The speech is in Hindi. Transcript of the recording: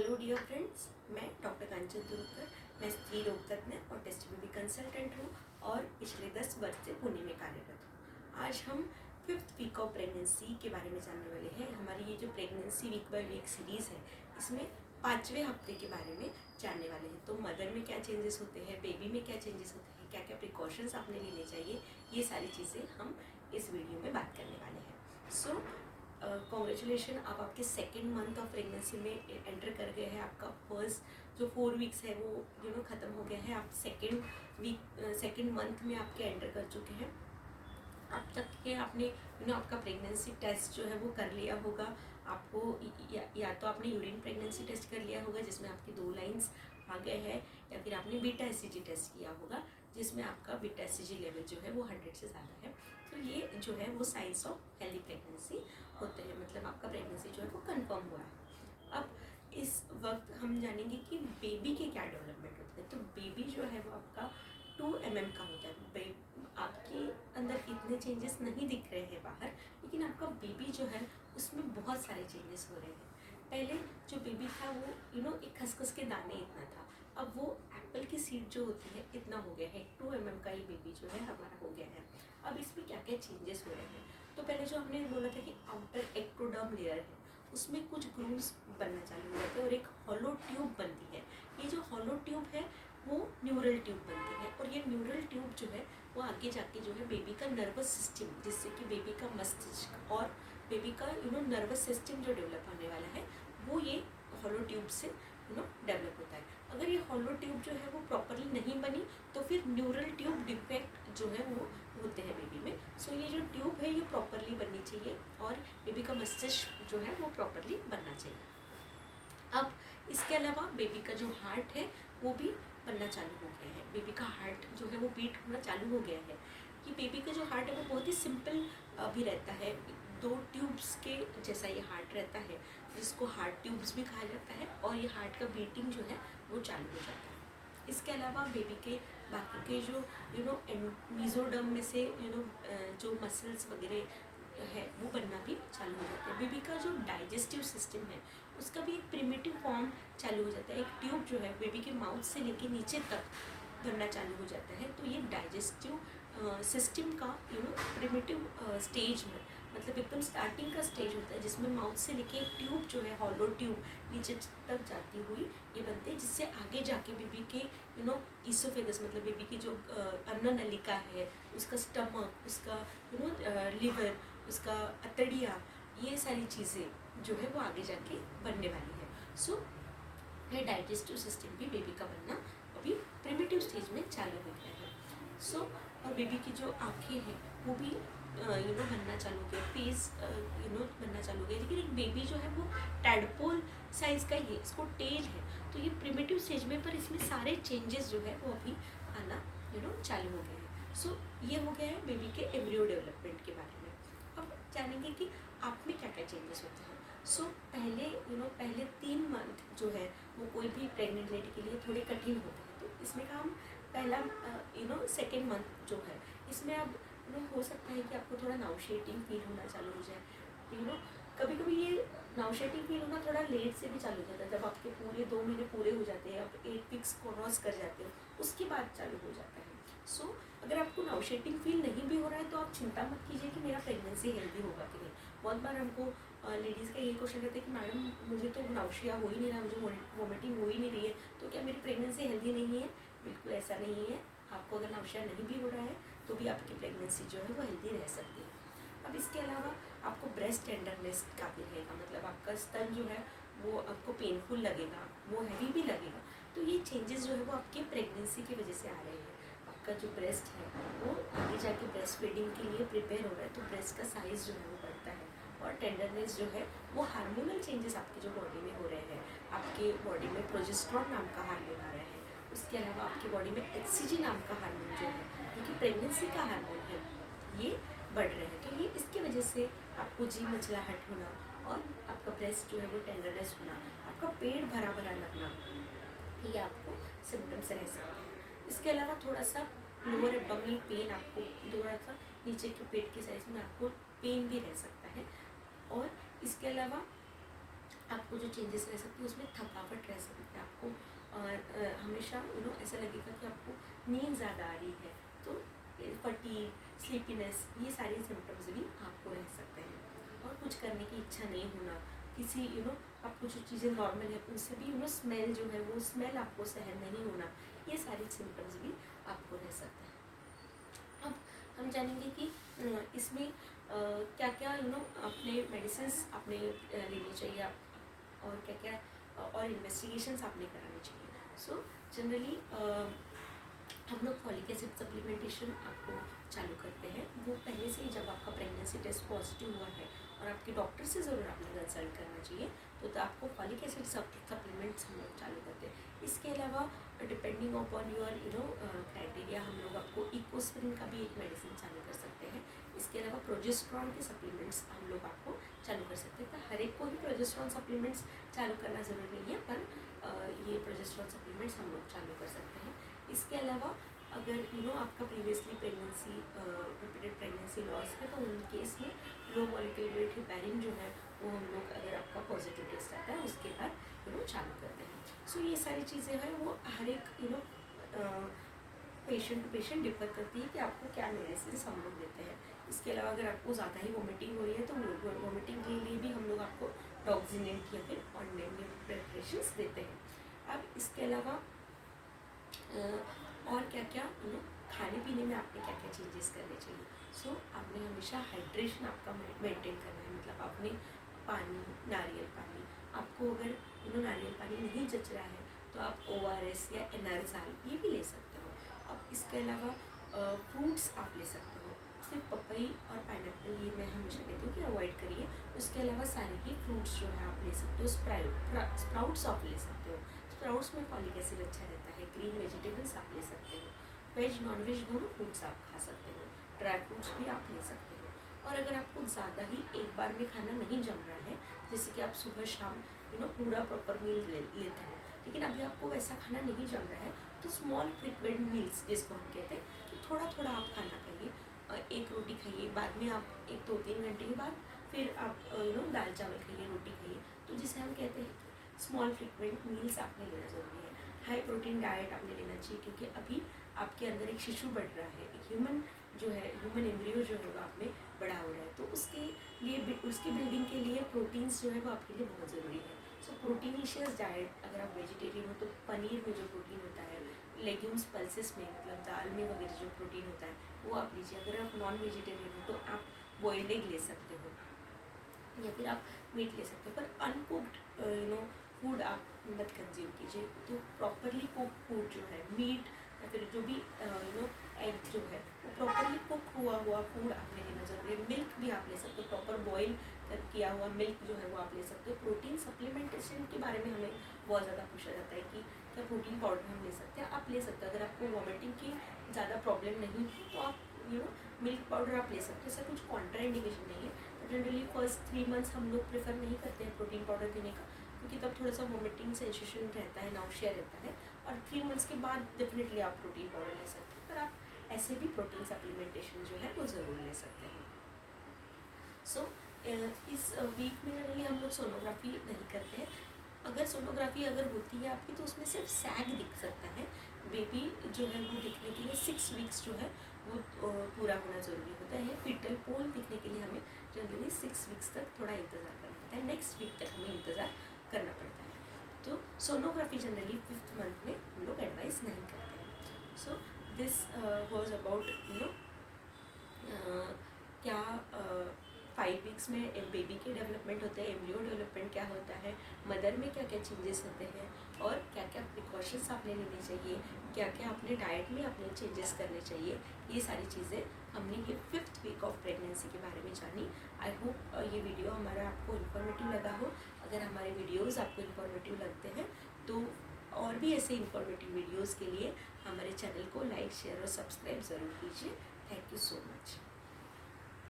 हेलो डियर फ्रेंड्स, मैं डॉक्टर कांचन तुरुकर। मैं स्त्री रोग तज्ञ और टेस्ट बेबी कंसल्टेंट हूँ और पिछले 10 वर्ष से पुणे में कार्यरत हूँ। आज हम 5th वीक ऑफ प्रेगनेंसी के बारे में जानने वाले हैं। हमारी ये जो pregnancy week by week series है, इसमें 5वें हफ्ते के बारे में जानने वाले हैं। तो मदर में क्या चेंजेस होते हैं, बेबी में क्या चेंजेस होते हैं, क्या क्या प्रिकॉशंस आपने लेने चाहिए, ये सारी चीज़ें हम इस वीडियो में बात करने वाले हैं। सो कॉन्ग्रेचुलेशन, आप आपके सेकेंड मंथ ऑफ प्रेगनेंसी में एंटर कर गए हैं। आपका फर्स्ट जो 4 वीक्स है वो ख़त्म हो गया है। आप सेकेंड मंथ में आपके एंटर कर चुके हैं। अब तक के आपने आपका प्रेगनेंसी टेस्ट जो है वो कर लिया होगा। आपको या तो आपने यूरिन प्रेगनेंसी टेस्ट कर लिया होगा जिसमें आपकी 2 लाइंस आ गए हैं, या फिर आपने बीटा एससीजी टेस्ट किया होगा जिसमें आपका बीटा एससीजी लेवल जो है वो 100 से ज़्यादा है। तो ये जो है वो साइंस ऑफ हेल्दी प्रेगनेंसी होते हैं, मतलब आपका प्रेगनेंसी जो है वो कंफर्म हुआ है। अब इस वक्त हम जानेंगे कि बेबी के क्या डेवलपमेंट होते हैं। तो बेबी जो है वो आपका 2 mm का होता है। आपके अंदर इतने चेंजेस नहीं दिख रहे हैं बाहर, लेकिन आपका बेबी जो है उसमें बहुत सारे चेंजेस हो रहे हैं। पहले जो बेबी था वो एक खसखस के दाने इतना था, अब वो एप्पल की सीड जो होती है इतना हो गया है। 2 mm का ही बेबी जो है हमारा हो गया है। अब इसमें क्या क्या चेंजेस हो रहे हैं, तो पहले जो हमने बोला था कि आउटर एक्टोडर्म लेयर है उसमें कुछ ग्रूव्स बनना चालू हो जाते हैं और एक हॉलो ट्यूब बनती है। ये जो हॉलो ट्यूब है वो न्यूरल ट्यूब बनती है, और ये न्यूरल ट्यूब जो है वो आगे जाके जो है बेबी का नर्वस सिस्टम, जिससे कि बेबी का मस्तिष्क और बेबी का नर्वस सिस्टम जो डेवलप होने वाला है वो ये हॉलो ट्यूब से डेवलप होता है। अगर ये हॉलो ट्यूब जो है वो प्रॉपरली नहीं बनी तो फिर न्यूरल ट्यूब डिफेक्ट जो है वो होते हैं बेबी में। सो ये जो ट्यूब है ये प्रॉपरली बननी चाहिए और बेबी का मस्तिष्क जो है वो प्रॉपरली बनना चाहिए। अब इसके अलावा बेबी का जो हार्ट है वो भी बनना चालू हो गया है। बेबी का हार्ट जो है वो बीट होना चालू हो गया है। कि बेबी का जो हार्ट है वो बहुत ही सिंपल भी रहता है, 2 ट्यूब्स के जैसा ये हार्ट रहता है, जिसको हार्ट ट्यूब्स भी कहा जाता है, और ये हार्ट का बीटिंग जो है वो चालू हो जाता है। इसके अलावा बेबी के बाकी के जो मीजोडर्म में से जो मसल्स वगैरह है वो बनना भी चालू हो जाता है। बेबी का जो डाइजेस्टिव सिस्टम है उसका भी एक प्रिमिटिव फॉर्म चालू हो जाता है। एक ट्यूब जो है बेबी के माउथ से लेके नीचे तक बनना चालू हो जाता है। तो ये डाइजेस्टिव सिस्टम का प्रिमिटिव स्टेज में, मतलब एकदम स्टार्टिंग का स्टेज होता है जिसमें माउथ से लेके एक ट्यूब जो है हॉलो ट्यूब नीचे तक जाती हुई ये बनते हैं, जिससे आगे जाके बेबी के ईसोफेगस, मतलब बेबी की जो अन्न नलिका है, उसका स्टमक, उसका लिवर, उसका अतड़िया, ये सारी चीज़ें जो है वो आगे जाके बनने वाली है। सो ये डाइजेस्टिव सिस्टम भी बेबी का बनना अभी प्रिमिटिव स्टेज में चालू हो गया है। सो और बेबी की जो आँखें हैं वो भी बनना चालू हो गया, फेस बनना चालू हो गया। लेकिन एक बेबी जो है वो टैडपोल साइज का ही है, इसको टेल है, तो ये प्रिमिटिव स्टेज में, पर इसमें सारे चेंजेस जो है वो अभी आना चालू हो गए हैं। सो ये हो गया है बेबी के एम्ब्रियो डेवलपमेंट के बारे में। अब जानेंगे कि आप में क्या क्या चेंजेस होते हैं। सो पहले 3 मंथ जो है वो कोई भी प्रेग्नेंट लेडी के लिए थोड़े कठिन होते हैं। तो इसमें का हम पहला सेकेंड मंथ जो है इसमें अब हो सकता है कि आपको थोड़ा नाउशेटिंग फील होना चालू हो जाए। कभी कभी ये नाउशेटिंग फील होना थोड़ा लेट से भी चालू हो जाता है, जब आपके पूरे 2 महीने पूरे हो जाते हैं, आप 8 वीक्स क्रॉस कर जाते हो, उसके बाद चालू हो जाता है। सो अगर आपको नाउशेटिंग फील नहीं भी हो रहा है तो आप चिंता मत कीजिए कि मेरा प्रेगनेंसी हेल्दी होगा कि नहीं। बहुत बार हमको लेडीज़ का ये क्वेश्चन रहता है कि मैडम मुझे तो नाउशिया हो ही नहीं रहा, मुझे वोमिटिंग हो ही नहीं रही है, तो क्या मेरी प्रेगनेंसी हेल्दी नहीं है? बिल्कुल ऐसा नहीं है। आपको अगर नाउशिया नहीं भी हो रहा है तो भी आपकी प्रेगनेंसी जो है वो हेल्दी रह सकती है। अब इसके अलावा आपको ब्रेस्ट टेंडरनेस काफ़ी रहेगा, मतलब आपका स्तन जो है वो आपको पेनफुल लगेगा, वो हैवी भी लगेगा। तो ये चेंजेस जो है वो आपके प्रेगनेंसी की वजह से आ रहे हैं। आपका जो ब्रेस्ट है वो आगे जाके ब्रेस्ट फीडिंग के लिए प्रिपेयर हो रहा है, तो ब्रेस्ट का साइज़ जो है वो बढ़ता है। और टेंडरनेस जो है वो हार्मोनल चेंजेस आपकी जो बॉडी में हो रहे हैं, आपके बॉडी में प्रोजेस्टेरॉन नाम का हार्मोन आ रहा है। उसके अलावा आपकी बॉडी में HCG नाम का हार्मोन जो है, जो कि प्रेगनेंसी का हार्मोन है, ये बढ़ रहे हैं। तो ये इसकी वजह से आपको जी मचलाहट होना और आपका ब्रेस्ट जो है वो टेंडरनेस होना, आपका पेट भरा भरा लगना, ये आपको सिम्टम्स रह सकते हैं। इसके अलावा थोड़ा सा लोअर एब्डोमिनल पेन, आपको थोड़ा सा नीचे के पेट के साइज में आपको पेन भी रह सकता है। और इसके अलावा आपको जो चेंजेस रह सकती है उसमें थकावट रह सकती है, आपको हमेशा ऐसा लगेगा कि आपको नींद ज़्यादा आ रही है, तो फटीग, स्लीपीनेस, ये सारे सिम्टम्स भी आपको रह सकते हैं। और कुछ करने की इच्छा नहीं होना, किसी आपको जो चीज़ें नॉर्मल है उनसे भी स्मेल जो है वो स्मेल आपको सहन नहीं होना, ये सारे सिम्टम्स भी आपको रह सकते हैं। अब हम जानेंगे कि इसमें क्या क्या अपने मेडिसिन्स आपने लेनी चाहिए और क्या क्या और इन्वेस्टिगेशंस आपने करानी चाहिए। सो जनरली हम लोग फॉलिक एसिड सप्लीमेंटेशन आपको चालू करते हैं, वो पहले से ही जब आपका प्रेगनेंसी टेस्ट पॉजिटिव हुआ है और आपके डॉक्टर से ज़रूर आपने कंसल्ट करना चाहिए, तो आपको फॉलिक एसिड सप्लीमेंट्स हम लोग चालू करते हैं। इसके अलावा डिपेंडिंग अपॉन योर क्राइटेरिया हम लोग आपको इकोस्प्रिन का भी एक मेडिसिन चालू कर सकते हैं। इसके अलावा प्रोजेस्ट्रॉन के सप्लीमेंट्स हम लोग आपको चालू कर सकते हैं। पर हर एक को ही प्रोजेस्ट्रॉन सप्लीमेंट्स चालू करना ज़रूरी नहीं है, पर ये प्रोजेस्ट्रॉन सप्लीमेंट्स हम लोग चालू कर सकते हैं। इसके अलावा अगर आपका previously pregnancy repeated pregnancy loss है, तो उन केस में लो मॉलिक्यूलर वेट हेपेरिन जो है वो हम लोग अगर आपका पॉजिटिव टेस्ट आता है उसके बाद चालू करते हैं। सो ये सारी चीज़ें हैं वो हर एक पेशेंट टू पेशेंट डिफर करती है कि आपको क्या मेडिसिन हम लोग देते हैं। इसके अलावा अगर आपको ज़्यादा ही वोमिटिंग हो रही है तो वोमिटिंग के लिए भी हम लोग आपको डॉक्सिनेट या फिर ऑनलाइन प्रिपरेशंस देते हैं। अब इसके अलावा और क्या क्या खाने पीने में आपने क्या क्या चेंजेस करने चाहिए। सो आपने हमेशा हाइड्रेशन आपका मेंटेन करना है, मतलब आपने पानी, नारियल पानी, आपको अगर नारियल पानी नहीं जच रहा है तो आप ORS या एनर्जाल ये भी ले सकते हो। अब इसके अलावा फ्रूट्स आप ले सकते हो, सिर्फ पपई और पाइनएप्पल ये मैं हमेशा कहती हूँ कि अवॉइड करिए। उसके अलावा सारे ही फ्रूट्स जो है आप ले सकते हो, स्प्राउट्स आप ले सकते हो, स्प्राउट्स में फॉलिक एसिड अच्छा रहता है। ग्रीन वेजिटेबल्स आप ले सकते हो, वेज नॉन वेज दोनों फ्रूट्स आप खा सकते हो, ड्राई फ्रूट्स भी आप ले सकते हो। और अगर आपको ज़्यादा ही एक बार में खाना नहीं जम रहा है, जैसे कि आप सुबह शाम पूरा प्रॉपर मील लेते हो, लेकिन अभी आपको वैसा खाना नहीं जम रहा है, तो स्मॉल फ्रिक्वेंट मील्स जिसको हम कहते हैं कि थोड़ा थोड़ा आप खाना खाइए। एक रोटी खाइए, बाद में आप 1-2-3 घंटे के बाद फिर आप दाल चावल खाइए, रोटी खाइए। तो जिसे हम कहते हैं कि स्मॉल फ्रिक्वेंट मील्स आपने लेना ज़रूरी है। हाई प्रोटीन डाइट आपने लेना चाहिए, क्योंकि अभी आपके अंदर एक शिशु बढ़ रहा है, एक ह्यूमन एम्ब्रियो जो है वो आप में बड़ा हो रहा है, तो उसके लिए उसकी बिल्डिंग के लिए प्रोटीन्स जो है वो आपके लिए बहुत ज़रूरी है। सो प्रोटीनिशियस डाइट, अगर आप वेजिटेरियन हो तो पनीर में जो प्रोटीन होता है, लेग्यूम्स पल्सेस में मतलब दाल में वगैरह जो प्रोटीन होता है वो आप लीजिए। अगर आप नॉन वेजिटेरियन हो तो आप बॉइल्ड एग ले सकते हो या फिर आप मीट ले सकते हो, पर अनकुक्ड फूड आप मत कंज्यूम कीजिए। तो प्रॉपरली कुक फूड जो है, मीट या फिर जो भी एग जो है वो प्रॉपरली कुक हुआ फूड आपने लेना जरूरी है। मिल्क भी आप ले सकते हो, प्रॉपर बॉयल किया हुआ मिल्क जो है वो आप ले सकते हो। प्रोटीन सप्लीमेंटेशन के बारे में हमें बहुत ज़्यादा पूछा जाता है कि क्या प्रोटीन पाउडर हम ले सकते हैं। आप ले सकते हो, अगर आपको वॉमिटिंग की ज़्यादा प्रॉब्लम नहीं है तो आप मिल्क पाउडर आप ले सकते हो, ऐसा कुछ कॉन्ट्राइंडिकेशन नहीं है। जनरली फर्स्ट 3 मंथ्स हम लोग प्रेफर नहीं करते हैं प्रोटीन पाउडर देने का, क्योंकि तब थोड़ा सा वॉमिटिंग सेंसेशन रहता है, नाउशिया रहता है। और 3 मंथ्स के बाद डेफिनेटली आप प्रोटीन पाउडर ले सकते हैं, पर आप ऐसे भी प्रोटीन सप्लीमेंटेशन जो है वो ज़रूर ले सकते हैं। सो इस वीक में जनरली हम लोग सोनोग्राफी नहीं करते हैं। अगर सोनोग्राफी अगर होती है आपकी तो उसमें सिर्फ सैग दिख सकता है। बेबी जो है वो दिखने के लिए 6 वीक्स जो है वो पूरा होना ज़रूरी होता है। फीटल पोल दिखने के लिए हमें जनरली 6 वीक्स तक थोड़ा इंतज़ार करना पड़ता है, नेक्स्ट वीक तक हमें इंतज़ार करना पड़ता है। तो सोनोग्राफी जनरली 5th मंथ में हम लोग एडवाइस नहीं करते हैं। सो दिस वॉज अबाउट क्या 5 वीक्स में बेबी के डेवलपमेंट होते हैं, एम्ब्रियो डेवलपमेंट क्या होता है, मदर में क्या क्या चेंजेस होते हैं और क्या क्या प्रिकॉशंस आपने लेने चाहिए, क्या क्या अपने डाइट में अपने चेंजेस करने चाहिए। ये सारी चीज़ें हमने ये 5th वीक ऑफ प्रेगनेंसी के बारे में जानी। आई होप ये वीडियो हमारा आपको इन्फॉर्मेटिव लगा हो। अगर हमारे वीडियोज़ आपको इन्फॉर्मेटिव लगते हैं तो और भी ऐसे इन्फॉर्मेटिव वीडियोज़ के लिए हमारे चैनल को लाइक, शेयर और सब्सक्राइब ज़रूर कीजिए। Thank you so much.